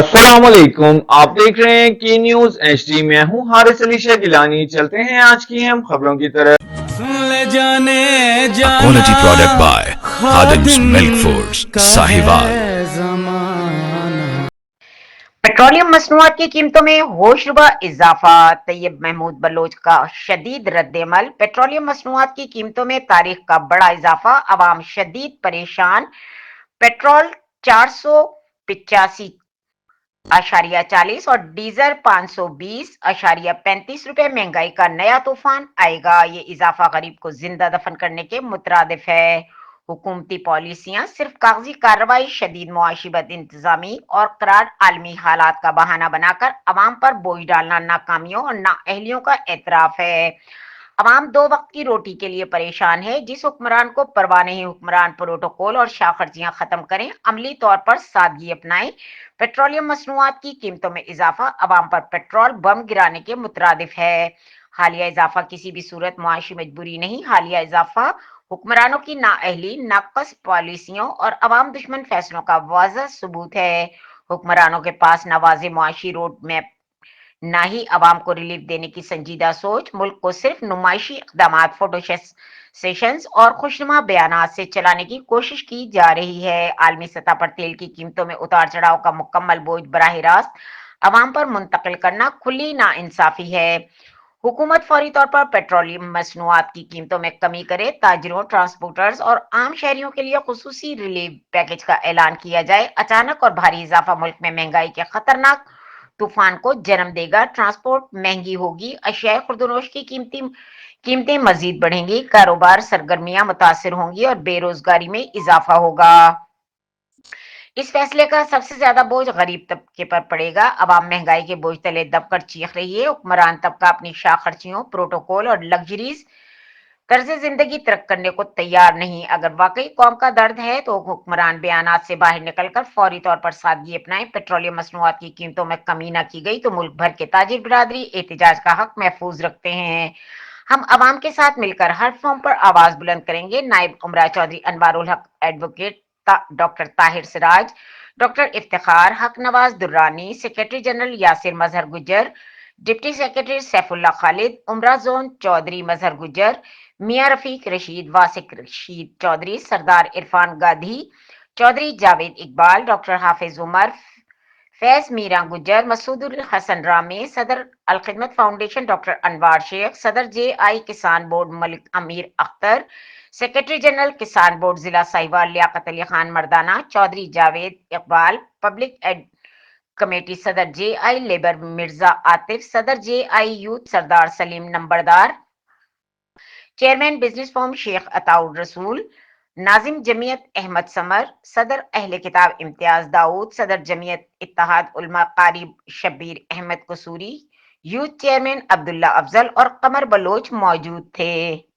अस्सलाम वालेकुम। आप देख रहे हैं की न्यूज एचडी। मैं हूं हारिस अली शाह गिलानी। चलते हैं आज की हम खबरों की तरफ। सुन ले जाने A जाना quality product by Khadim's Khadim Milk Foods, का Sahiwal. है जमाना। पेट्रोलियम मसनूआत की कीमतों में होशरुबा इजाफा। तैयब महमूद बलोच का शदीद रद्दअमल। पेट्रोलियम मसनूआत की कीमतों में तारीख का बड़ा इजाफा, अवाम शदीद परेशान। पेट्रोल 485.40 और डीजल 520.35 महंगाई का नया तूफान आएगा। ये इजाफा गरीब को जिंदा दफन करने के मुतरादिफ है। हुकूमती पॉलिसियां सिर्फ कागजी कार्रवाई, शदीद मुआशी बद इंतजामी और करार आलमी हालात का बहाना बनाकर अवाम पर बोझ डालना नाकामियों और नाअहलियों का एतराफ है। अवाम दो वक्त की रोटी के लिए परेशान है। जिस हुक्मरान को परवाह नहीं, हुक्मरान प्रोटोकॉल और शाखर्जियां खत्म करें, अमली तौर पर सादगी अपनाएं। पेट्रोलियम मसनूआत की कीमतों में इजाफा अवाम पर पेट्रोल बम गिराने के मुतरादिफ है। हालिया इजाफा किसी भी सूरत मुआशी मजबूरी नहीं, हालिया इजाफा हुक्मरानों की नाअहली, नाकस पॉलिसियों और अवाम दुश्मन फैसलों का वाज़ह सबूत है। हुक्मरानों के पास ना वाज़ेह मुआशी रोड मैप, ना ही अवाम को रिलीफ देने की संजीदा सोच। मुल्क को सिर्फ नुमाइशी इकदाम, फोटो सेशंस और खुशनुमा बयानात से चलाने की कोशिश की जा रही है। आलमी सतह पर तेल की कीमतों में उतार चढ़ाव का मुकम्मल बोझ बराह रास्त अवाम पर मुंतकिल करना खुली नाइंसाफी है। हुकूमत फौरी तौर पर पेट्रोलियम मसनूआत की कीमतों में कमी करे, ताजिरों, ट्रांसपोर्टर्स और आम शहरियों के लिए खुसूसी रिलीफ पैकेज का ऐलान किया जाए। अचानक और भारी इजाफा मुल्क में महंगाई के खतरनाक तूफान को जन्म देगा। ट्रांसपोर्ट महंगी होगी, अशियाए खुर्दनोश की कीमतें मजीद बढ़ेंगी, कारोबार सरगर्मियां मुतासर होंगी और बेरोजगारी में इजाफा होगा। इस फैसले का सबसे ज्यादा बोझ गरीब तबके पर पड़ेगा। अवाम महंगाई के बोझ तले दबकर चीख रही है। हुक्मरान तबका अपनी शाख खर्चियों, प्रोटोकॉल और लग्जरीज तर्ज जिंदगी तर्क करने को तैयार नहीं। अगर वाकई कौम का दर्द है तो हुक्मरान बयानात से बाहर निकलकर फौरी तौर पर सादगी अपनाएं। पेट्रोलियम मसनूआत की कीमतों में कमी न की गई तो मुल्क भर के ताजिर बिरादरी एहतजाज का हक महफूज रखते हैं। हम अवाम के साथ मिलकर हर फॉर्म पर आवाज बुलंद करेंगे। नायब उमरा चौधरी अनवारुल हक, advocate doctor Tahir Siraj, doctor Iftikhar हक नवाज दुर्रानी, सेक्रेटरी जनरल यासिर मजहर गुज्जर, डिप्टी सेक्रेटरी सैफुल्ला खालिद, उमरा जोन चौधरी मजहर गुज्जर, मियां रफीक रशीद, वासिक रशीद चौधरी, सरदार इरफान गाधी चौधरी, जावेद इकबाल, डॉक्टर हाफिज उमर, फैज मीरा गुज्जर, मसूदुल हसन रामे, सदर अलखिदमत फाउंडेशन डॉक्टर अनवार शेख, सदर जे.आई. किसान बोर्ड मलिक अमीर अख्तर, सेक्रेटरी जनरल किसान बोर्ड जिला साहिवाल लियाकत अली खान मर्दाना, Chaudhary Javed Iqbal, public aid committee सदर जे.आई. लेबर मिर्जा आतिफ, सदर जे.आई. यूथ सरदार सलीम नंबरदार, chairman business forum Sheikh Ataur Rasool, नाजिम जमीयत अहमद समर, सदर अहले किताब इम्तियाज दाऊद, सदर जमीयत इत्तेहाद उलमा कारी शब्बीर अहमद कसूरी, यूथ चेयरमैन अब्दुल्ला अफजल और कमर बलोच मौजूद थे।